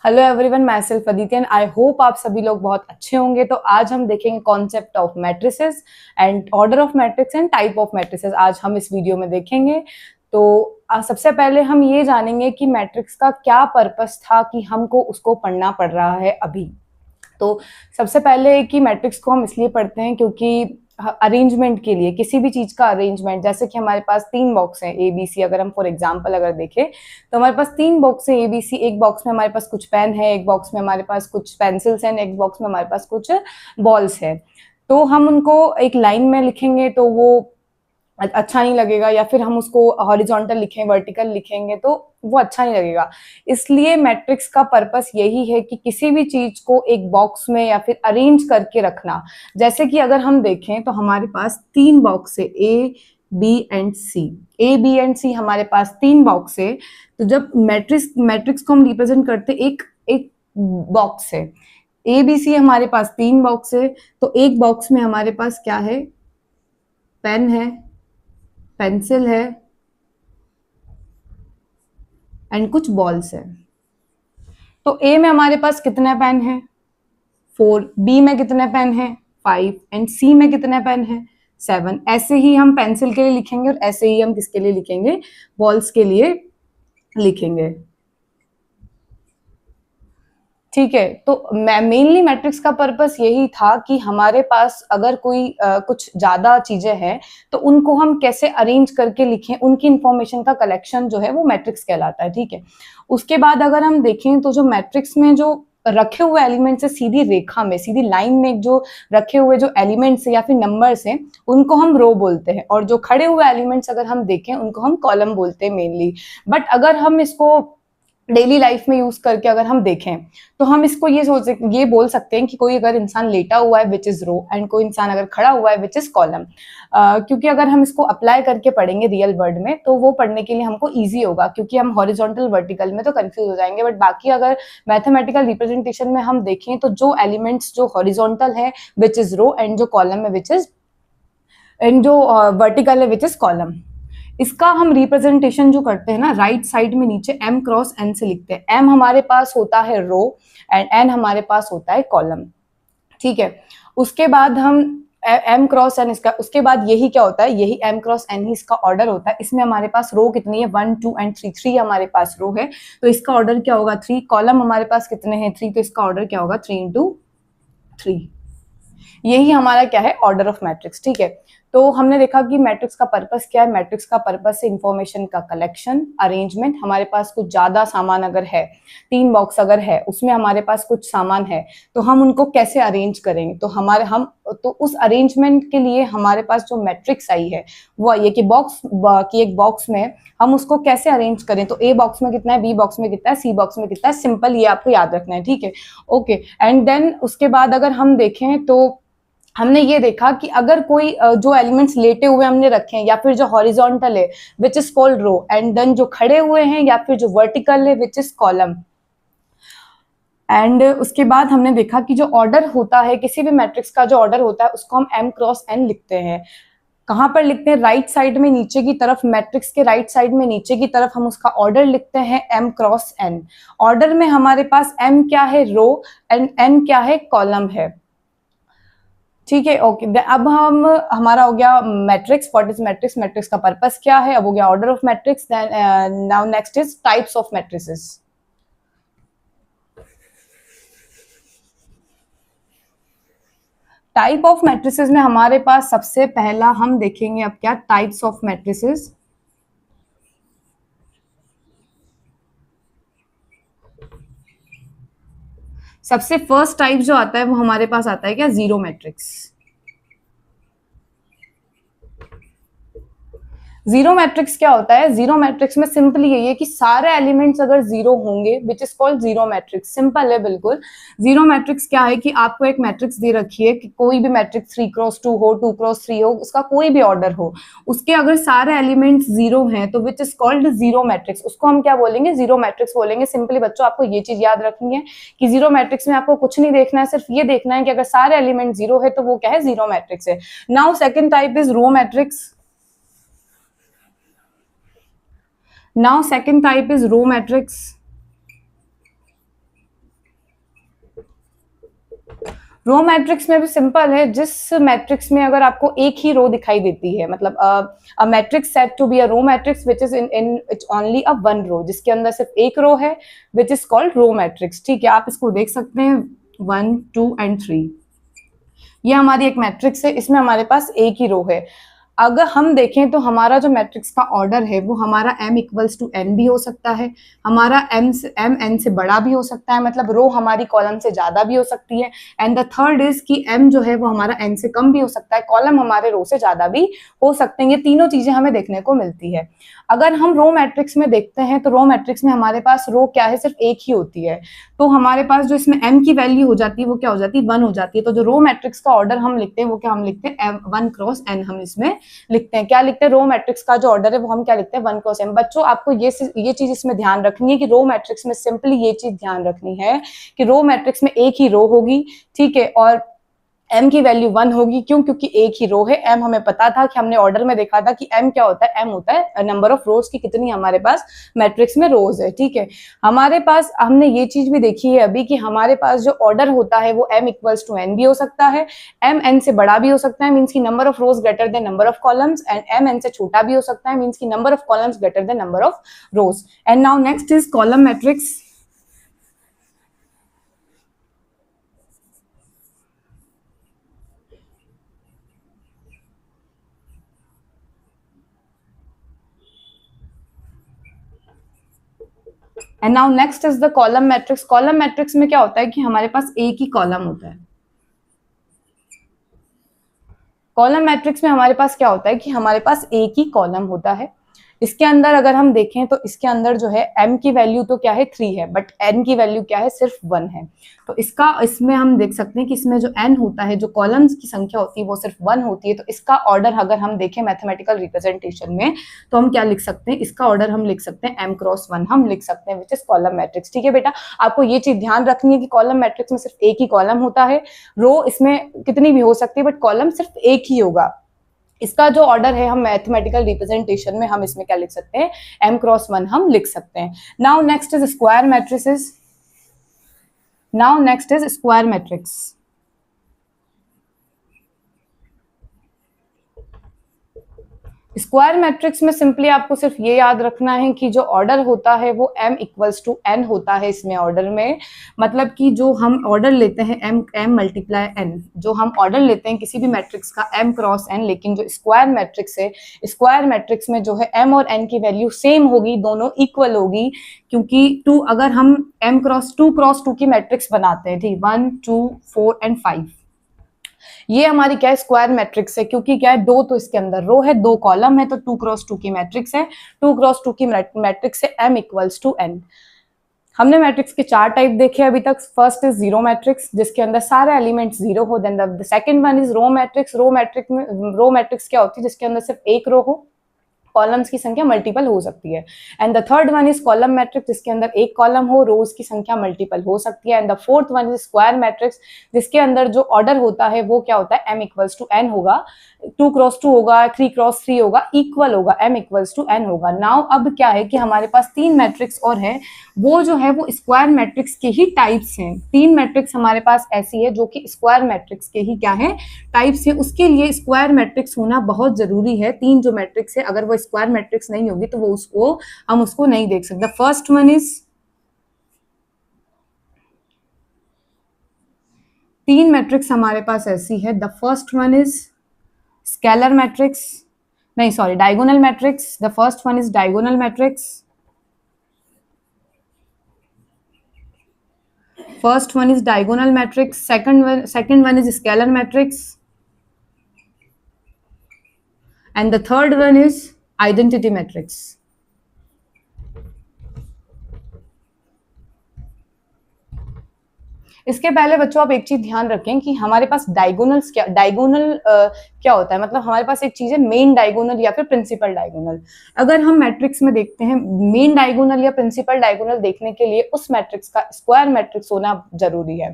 Hello everyone, my self Aditi and I hope आप सभी लोग बहुत अच्छे होंगे। तो आज हम देखेंगे concept of matrices and order of matrix and type of matrices. आज हम इस वीडियो में देखेंगे। तो सबसे पहले हम ये जानेंगे कि मैट्रिक्स का क्या पर्पस था कि हमको उसको पढ़ना पड़ रहा है अभी। तो सबसे पहले कि मैट्रिक्स को हम इसलिए पढ़ते हैं क्योंकि अरेंजमेंट के लिए, किसी भी चीज का अरेंजमेंट, जैसे कि हमारे पास 3 बॉक्स हैं ए बी सी। अगर हम फॉर एग्जांपल अगर देखें तो हमारे पास 3 बॉक्स है ए बी सी। एक बॉक्स में हमारे पास कुछ पेन है, एक बॉक्स में हमारे पास कुछ पेंसिल्स हैं, एक बॉक्स में हमारे पास कुछ बॉल्स है। तो हम उनको एक लाइन में लिखेंगे तो वो अच्छा नहीं लगेगा, या फिर हम उसको हॉरिजॉन्टल लिखें, वर्टिकल लिखेंगे तो वो अच्छा नहीं लगेगा। इसलिए मैट्रिक्स का पर्पस यही है कि किसी भी चीज को एक बॉक्स में या फिर अरेंज करके रखना। जैसे कि अगर हम देखें तो हमारे पास 3 बॉक्स है A B and C. A B and C हमारे पास 3 बॉक्स है। तो जब मैट्रिक्स को हम रिप्रेजेंट करते एक एक बॉक्स है, ए बी सी हमारे पास 3 बॉक्स है। तो एक बॉक्स में हमारे पास क्या है, पेन है, पेंसिल है एंड कुछ बॉल्स है। तो ए में हमारे पास कितने पेन है, 4। बी में कितने पेन है, 5 एंड सी में कितने पेन है, 7। ऐसे ही हम पेंसिल के लिए लिखेंगे और ऐसे ही हम किसके लिए लिखेंगे, बॉल्स के लिए लिखेंगे। ठीक है। तो मेनली मैट्रिक्स का पर्पस यही था कि हमारे पास अगर कोई कुछ ज्यादा चीजें हैं तो उनको हम कैसे अरेंज करके लिखें, उनकी इंफॉर्मेशन का कलेक्शन जो है वो मैट्रिक्स कहलाता है। ठीक है। उसके बाद अगर हम देखें तो जो मैट्रिक्स में जो रखे हुए एलिमेंट्स है, सीधी रेखा में, सीधी लाइन में जो रखे हुए जो एलिमेंट्स है या फिर नंबर्स हैं, उनको हम रो बोलते हैं। और जो खड़े हुए एलिमेंट्स अगर हम देखें उनको हम कॉलम बोलते हैं मेनली। बट अगर हम इसको डेली लाइफ में यूज करके अगर हम देखें तो हम इसको ये बोल सकते हैं कि कोई अगर इंसान लेटा हुआ है विच इज रो, एंड कोई इंसान अगर खड़ा हुआ है विच इज कॉलम। क्योंकि अगर हम इसको अप्लाई करके पढ़ेंगे रियल वर्ड में तो वो पढ़ने के लिए हमको ईजी होगा, क्योंकि हम हॉरिजॉन्टल वर्टिकल में तो कंफ्यूज हो जाएंगे। बट बाकी अगर मैथमेटिकल रिप्रेजेंटेशन में हम देखें तो जो एलिमेंट्स जो हॉरिजॉन्टल है विच इज रो, एंड जो कॉलम है विच इज, एंड जो वर्टिकल है विच इज कॉलम, इसका हम रिप्रेजेंटेशन जो करते हैं ना, राइट साइड में नीचे m क्रॉस n से लिखते हैं। m हमारे पास होता है रो एंड n हमारे पास होता है कॉलम। ठीक है। उसके बाद हम m क्रॉस n, इसका उसके बाद यही क्या होता है, यही m क्रॉस n ही इसका ऑर्डर होता है। इसमें हमारे पास रो कितनी है, 1 2 एंड 3। 3 हमारे पास रो है तो इसका ऑर्डर क्या होगा, 3। कॉलम हमारे पास कितने हैं, 3, तो इसका ऑर्डर क्या होगा, 3 इंटू 3। यही हमारा क्या है, ऑर्डर ऑफ मैट्रिक्स। ठीक है। तो हमने देखा कि मैट्रिक्स का पर्पस क्या है। मैट्रिक्स का पर्पस है इंफॉर्मेशन का कलेक्शन, अरेंजमेंट। हमारे पास कुछ ज्यादा सामान अगर है, 3 बॉक्स अगर है, उसमें हमारे पास कुछ सामान है, तो हम उनको कैसे अरेंज करेंगे। तो उस अरेंजमेंट के लिए हमारे पास जो मैट्रिक्स आई है वो ये कि एक बॉक्स में हम उसको कैसे अरेंज करें। तो ए बॉक्स में कितना है, बी बॉक्स में कितना है, सी बॉक्स में कितना है, सिंपल ये आपको याद रखना है। ठीक है। ओके। एंड देन उसके बाद अगर हम देखें तो हमने ये देखा कि अगर कोई जो एलिमेंट्स लेटे हुए हमने रखे हैं या फिर जो हॉरिजॉन्टल है which is called row, and then जो खड़े हुए हैं या फिर जो वर्टिकल है विच इज कॉलम। एंड उसके बाद हमने देखा कि जो ऑर्डर होता है किसी भी मैट्रिक्स का, जो ऑर्डर होता है उसको हम m क्रॉस n लिखते हैं। कहां पर लिखते हैं, राइट साइड में नीचे की तरफ, मैट्रिक्स के राइट साइड में नीचे की तरफ हम उसका ऑर्डर लिखते हैं m क्रॉस n। ऑर्डर में हमारे पास m क्या है, रो, एंड n क्या है, कॉलम है। ठीक है। ओके। अब हम हमारा हो गया matrix, what is matrix, matrix का पर्पस क्या है, अब हो गया order of matrix. Then now next is types of matrices. Type of matrices में हमारे पास सबसे पहला हम देखेंगे अब क्या, टाइप्स ऑफ मैट्रिसेस। सबसे फर्स्ट टाइप जो आता है वो हमारे पास आता है क्या, जीरो मैट्रिक्स। जीरो मैट्रिक्स क्या होता है, जीरो मैट्रिक्स में सिंपली यही है कि सारे एलिमेंट्स अगर जीरो होंगे विच is called zero matrix. Simple है बिल्कुल। जीरो मैट्रिक्स क्या है कि आपको एक मैट्रिक्स दे रखी है कि कोई भी मैट्रिक्स 3 क्रॉस 2 हो, 2 क्रॉस 3 हो, उसका कोई भी ऑर्डर हो, उसके अगर सारे एलिमेंट्स जीरो हैं तो विच इज कॉल्ड जीरो मैट्रिक्स। उसको हम क्या बोलेंगे, जीरो मैट्रिक्स बोलेंगे। सिंपली बच्चों आपको ये चीज याद रखनी है कि जीरो मैट्रिक्स में आपको कुछ नहीं देखना है, सिर्फ ये देखना है कि अगर सारे एलिमेंट जीरो है तो वो क्या है, जीरो मैट्रिक्स है। Now second type is row matrix. Now second type is row matrix. Row matrix में भी सिंपल है, जिस मैट्रिक्स में अगर आपको एक ही रो दिखाई देती है, मतलब a matrix set to be a row matrix which is in its only a one row, जिसके अंदर सिर्फ एक रो है, which is called row matrix. ठीक है, आप इसको देख सकते हैं 1 2 एंड 3, ये हमारी एक मैट्रिक्स है, इसमें हमारे पास एक ही रो है। अगर हम देखें तो हमारा जो मैट्रिक्स का ऑर्डर है वो हमारा m इक्वल्स टू n भी हो सकता है, हमारा m n से बड़ा भी हो सकता है, मतलब रो हमारी कॉलम से ज्यादा भी हो सकती है। एंड द थर्ड इज कि m जो है वो हमारा n से कम भी हो सकता है, कॉलम हमारे रो से ज्यादा भी हो सकते हैं। ये तीनों चीजें हमें देखने को मिलती है। अगर हम रो मैट्रिक्स में देखते हैं तो रो मैट्रिक्स में हमारे पास रो क्या है, सिर्फ एक ही होती है। तो हमारे पास जो इसमें m की वैल्यू हो जाती है वो क्या हो जाती है, 1 हो जाती है। तो जो रो मैट्रिक्स का ऑर्डर हम लिखते हैं वो क्या हम लिखते हैं, 1 क्रॉस n हम इसमें लिखते हैं। क्या लिखते हैं, रो मैट्रिक्स का जो ऑर्डर है वो हम क्या लिखते हैं, 1 क्रॉस m। बच्चों आपको ये चीज इसमें ध्यान रखनी है कि रो मैट्रिक्स में सिंपली ये चीज ध्यान रखनी है कि रो मैट्रिक्स में एक ही रो होगी, ठीक है, और m की वैल्यू 1 होगी। क्यों, क्योंकि एक ही रो है। m हमें पता था कि हमने ऑर्डर में देखा था कि m क्या होता है, m होता है नंबर ऑफ रोज की कितनी हमारे पास मैट्रिक्स में रोज है। ठीक है, हमारे पास हमने ये चीज भी देखी है अभी कि हमारे पास जो ऑर्डर होता है वो m इक्वल्स टू n भी हो सकता है, m n से बड़ा भी हो सकता है, मीन्स की number of rose greater than number of columns, and m n से छोटा भी हो सकता है, मीन्स की number of columns greater than number of rose. And now next is column matrix. And now next is the column matrix. Column matrix में क्या होता है कि हमारे पास एक ही कॉलम होता है। कॉलम मैट्रिक्स में हमारे पास क्या होता है कि हमारे पास एक ही कॉलम होता है। इसके अंदर अगर हम देखें तो इसके अंदर जो है m की वैल्यू तो क्या है 3 है, बट n की वैल्यू क्या है, सिर्फ 1 है। तो इसमें हम देख सकते हैं कि इसमें जो n होता है, जो कॉलम्स की संख्या होती है वो सिर्फ 1 होती है। तो इसका ऑर्डर अगर हम देखें मैथमेटिकल रिप्रेजेंटेशन में तो हम क्या लिख सकते हैं, इसका ऑर्डर हम लिख सकते हैं m क्रॉस 1 हम लिख सकते हैं, विच इज कॉलम मैट्रिक्स। ठीक है बेटा, आपको ये चीज ध्यान रखनी है कि कॉलम मैट्रिक्स में सिर्फ एक ही कॉलम होता है, रो इसमें कितनी भी हो सकती है बट कॉलम सिर्फ एक ही होगा। इसका जो ऑर्डर है हम मैथमेटिकल रिप्रेजेंटेशन में हम इसमें क्या लिख सकते हैं, m क्रॉस 1 हम लिख सकते हैं। Now next is square matrices. Now next is square matrix. Square matrix में सिंपली आपको सिर्फ ये याद रखना है कि जो ऑर्डर होता है वो m इक्वल्स टू n होता है। इसमें ऑर्डर में मतलब कि जो हम ऑर्डर लेते हैं m मल्टीप्लाई n, जो हम ऑर्डर लेते हैं किसी भी मैट्रिक्स का m क्रॉस n, लेकिन जो स्क्वायर मैट्रिक्स है, स्क्वायर मैट्रिक्स में जो है m और n की वैल्यू सेम होगी, दोनों इक्वल होगी। क्योंकि अगर हम m क्रॉस 2 की मैट्रिक्स बनाते हैं, ठीक, 1 2 4 एंड 5, ये हमारी क्या है, स्क्वायर मैट्रिक्स है। क्योंकि क्या है, दो तो इसके अंदर रो है, 2 कॉलम है, तो 2 क्रॉस 2 की मैट्रिक्स है। 2 क्रॉस 2 की मैट्रिक्स है m इक्वल्स टू n। हमने मैट्रिक्स के 4 टाइप देखे अभी तक। फर्स्ट इज जीरो मैट्रिक्स, जिसके अंदर सारे एलिमेंट्स जीरो हो। Then the second one is row matrix. Row matrix क्या होती है, जिसके अंदर सिर्फ एक रो हो, कॉलम्स की संख्या मल्टीपल हो सकती है। And the third one is column matrix, जिसके अंदर एक कॉलम हो, रोज की संख्या मल्टीपल हो सकती है। And the fourth one is square matrix, जिसके अंदर जो ऑर्डर होता है वो क्या होता है, m इक्वल्स टू n होगा, 2 क्रॉस 2 होगा, 3 क्रॉस 3 होगा, इक्वल होगा, m इक्वल्स टू n होगा। नाउ अब क्या है कि हमारे पास 3 मैट्रिक्स और है, वो जो है वो स्क्वायर मैट्रिक्स के ही टाइप्स हैं। 3 मैट्रिक्स हमारे पास ऐसी है जो कि स्क्वायर मैट्रिक्स के ही क्या है, टाइप्स है। उसके लिए स्क्वायर मैट्रिक्स होना बहुत जरूरी है। 3 जो मैट्रिक्स है, अगर वो स्क्वायर मैट्रिक्स नहीं होगी तो हम उसको नहीं देख सकते। फर्स्ट वन इज, 3 मैट्रिक्स हमारे पास ऐसी है। The first one is scalar matrix, नहीं sorry, diagonal matrix. The first one is diagonal matrix. First one is diagonal matrix. Second one is scalar matrix, and the third one is identity matrix. इसके पहले बच्चों आप एक चीज ध्यान रखें कि हमारे पास डायगोनल क्या होता है, मतलब हमारे पास एक चीज है मेन डायगोनल या फिर प्रिंसिपल डायगोनल। अगर हम मैट्रिक्स में देखते हैं मेन डायगोनल या प्रिंसिपल डायगोनल देखने के लिए उस मैट्रिक्स का स्क्वायर मैट्रिक्स होना जरूरी है।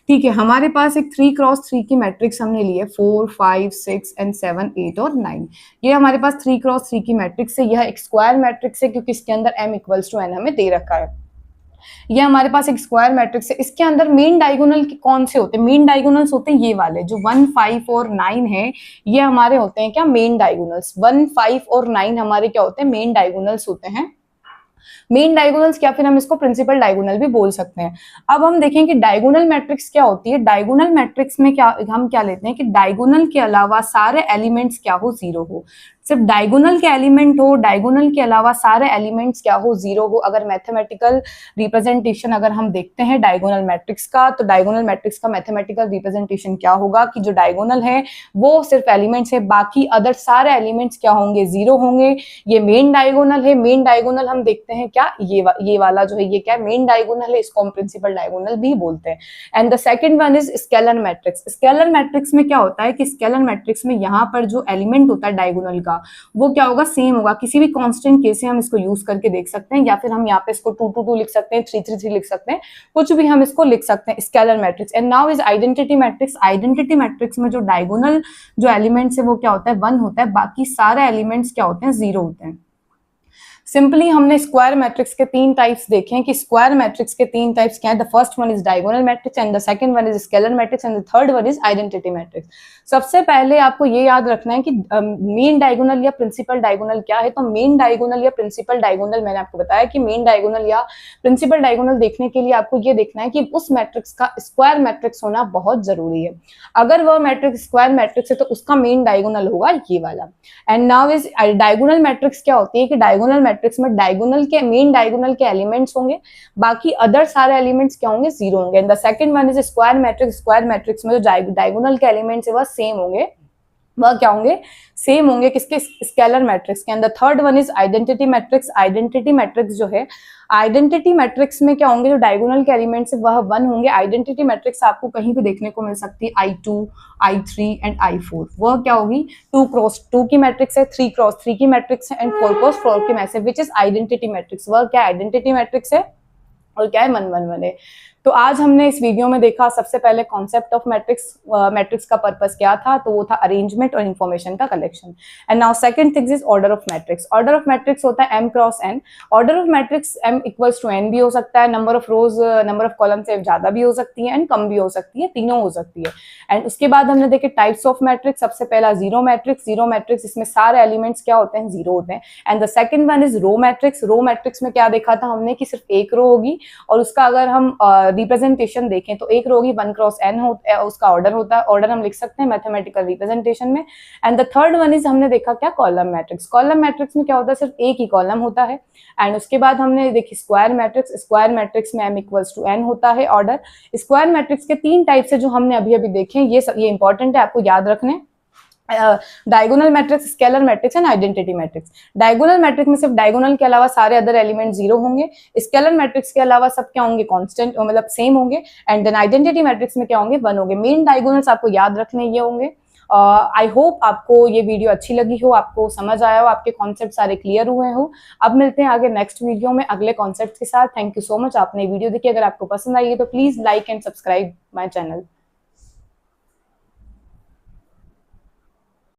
ठीक है, हमारे पास एक 3 क्रॉस 3 की मैट्रिक्स हमने ली है, 4 5 6 एंड 7 8 और 9। ये हमारे पास 3 क्रॉस 3 की मैट्रिक्स है। यह एक स्क्वायर मैट्रिक्स है क्योंकि इसके अंदर m इक्वल्स टू n हमें दे रखा है। ये हमारे पास एक स्क्वायर मैट्रिक्स है, इसके अंदर मेन डायगोनल कौन से होते हैं? मेन डायगोनल्स होते हैं ये वाले जो 1, 5 और 9 है, ये हमारे होते हैं क्या? Main diagonals. 1, 5 और 9 हमारे क्या होते हैं? मेन डायगोनल्स होते हैं। मेन डायगोनल्स क्या, फिर हम इसको प्रिंसिपल डायगोनल भी बोल सकते हैं। अब हम देखें कि डायगोनल मैट्रिक्स क्या होती है। डायगोनल मैट्रिक्स में क्या हम क्या लेते हैं कि डायगोनल के अलावा सारे एलिमेंट्स क्या हो? जीरो हो। सिर्फ डायगोनल के एलिमेंट हो, डायगोनल के अलावा सारे एलिमेंट्स क्या हो? जीरो हो। अगर मैथमेटिकल रिप्रेजेंटेशन अगर हम देखते हैं डायगोनल मैट्रिक्स का, तो डायगोनल मैट्रिक्स का मैथमेटिकल रिप्रेजेंटेशन क्या होगा कि जो डायगोनल है वो सिर्फ एलिमेंट्स है, बाकी अदर सारे एलिमेंट्स क्या होंगे? जीरो होंगे। ये मेन डायगोनल है। मेन डायगोनल हम देखते हैं क्या, ये वाला जो है ये क्या है? मेन डायगोनल है, इसको हम प्रिंसिपल डायगोनल भी बोलते हैं। And the second one is scalar matrix. Scalar matrix में क्या होता है कि स्केलर मैट्रिक्स में यहाँ पर जो एलिमेंट होता है डायगोनल का, वो क्या होगा? सेम होगा। किसी भी कांस्टेंट के से हम इसको यूज करके देख सकते हैं, या फिर हम यहाँ पे इसको 2, 2, 2 लिख सकते हैं, 3, 3, 3 लिख सकते हैं, कुछ भी हम इसको लिख सकते हैं। Scalar matrix. And now is identity matrix. Identity matrix में जो डायगोनल जो एलिमेंट्स है वो क्या होता है? 1 होता है, बाकी सारे एलिमेंट्स क्या होते हैं? 0 होते हैं। सिंपली हमने स्क्वायर मैट्रिक्स के 3 टाइप्स देखे हैं कि स्क्वायर मैट्रिक्स के 3 टाइप्स क्या है। The first one is diagonal matrix and the second one is scalar matrix and the third one is identity matrix. सबसे पहले आपको ये याद रखना है कि मेन डायगोनल या प्रिंसिपल डायगोनल क्या है। तो मेन डायगोनल या प्रिंसिपल डायगोनल, मैंने आपको बताया कि मेन डायगोनल या प्रिंसिपल डायगोनल देखने के लिए आपको ये देखना है कि उस मैट्रिक्स का स्क्वायर मैट्रिक्स होना बहुत जरूरी है। अगर वह मैट्रिक्स स्क्वायर मैट्रिक्स है तो उसका मेन डायगोनल होगा ये वाला। And now is diagonal matrix क्या होती है कि डायगोनल मैट्रिक्स में डायगोनल के मेन डायगोनल के एलिमेंट्स होंगे, बाकी अदर सारे एलिमेंट्स क्या होंगे? 0 होंगे। And the second one is square matrix. Square matrix में जो डायगोनल के एलिमेंट्स है वह सेम होंगे, वह क्या होंगे? सेम होंगे किसके? स्केलर मैट्रिक्स के। And the third one is identity matrix. Identity matrix जो है, आइडेंटिटी मैट्रिक्स में क्या होंगे? जो डायगोनल के एलिमेंट्स है वह 1 होंगे। आइडेंटिटी मैट्रिक्स आपको कहीं भी देखने को मिल सकती है, I2, I3 एंड I4। वह क्या होगी? 2x2 की मैट्रिक्स है, 3x3 की मैट्रिक्स है एंड 4x4 की matrix, which is identity matrix. वह क्या आइडेंटिटी मैट्रिक्स है और क्या है? 1, 1, 1 है। तो आज हमने इस वीडियो में देखा सबसे पहले कॉन्सेप्ट ऑफ मैट्रिक्स। मैट्रिक्स का पर्पस क्या था? तो वो था अरेंजमेंट और इन्फॉर्मेशन का collection. And now second thing is order of matrix. Order of matrix होता है m cross n। Order of matrix m equals to n भी हो सकता है, number of rows number of column से ज्यादा भी हो सकती है एंड कम भी हो सकती है, तीनों हो सकती है। एंड उसके बाद हमने देखे टाइप्स ऑफ मैट्रिक्स। सबसे पहला जीरो मैट्रिक्स। जीरो मैट्रिक्स, इसमें सारे एलिमेंट्स क्या होते हैं? 0 होते हैं। And the second one is row matrix. Row matrix में क्या देखा था हमने कि सिर्फ एक रो होगी और उसका अगर हम रिप्रेजेंटेशन देखें तो एक रो होगी, 1 क्रॉस n होता है, उसका ऑर्डर होता है, ऑर्डर हम लिख सकते हैं मैथमेटिकल रिप्रेजेंटेशन में। And the third one is हमने देखा क्या? Column matrix. कॉलम मैट्रिक्स में क्या होता है? सिर्फ एक ही कॉलम होता है। एंड उसके बाद हमने देखी स्क्वायर मैट्रिक्स। स्क्वायर मैट्रिक्स में m इक्वल्स टू n होता है ऑर्डर। स्क्वायर मैट्रिक्स के 3 टाइप्स है जो हमने अभी देखे हैं, ये इंपॉर्टेंट है, आपको याद रखने। Diagonal matrix, scalar matrix and identity matrix. Diagonal matrix में सिर्फ डायगोनल के अलावा सारे अदर एलिमेंट 0 होंगे। स्केलर मैट्रिक्स के अलावा सब क्या होंगे? कांस्टेंट, मतलब सेम होंगे। एंड देन आइडेंटिटी मैट्रिक्स में क्या होंगे? 1 होंगे। मेन डायगोनल्स आपको याद रखने ये होंगे। आई होप आपको ये वीडियो अच्छी लगी हो, आपको समझ आया हो, आपके कॉन्सेप्ट सारे क्लियर हुए हो। अब मिलते हैं आगे नेक्स्ट वीडियो में अगले कॉन्सेप्ट के साथ। थैंक यू सो मच, आपने वीडियो देखी। अगर आपको पसंद आई है तो please like and subscribe my channel.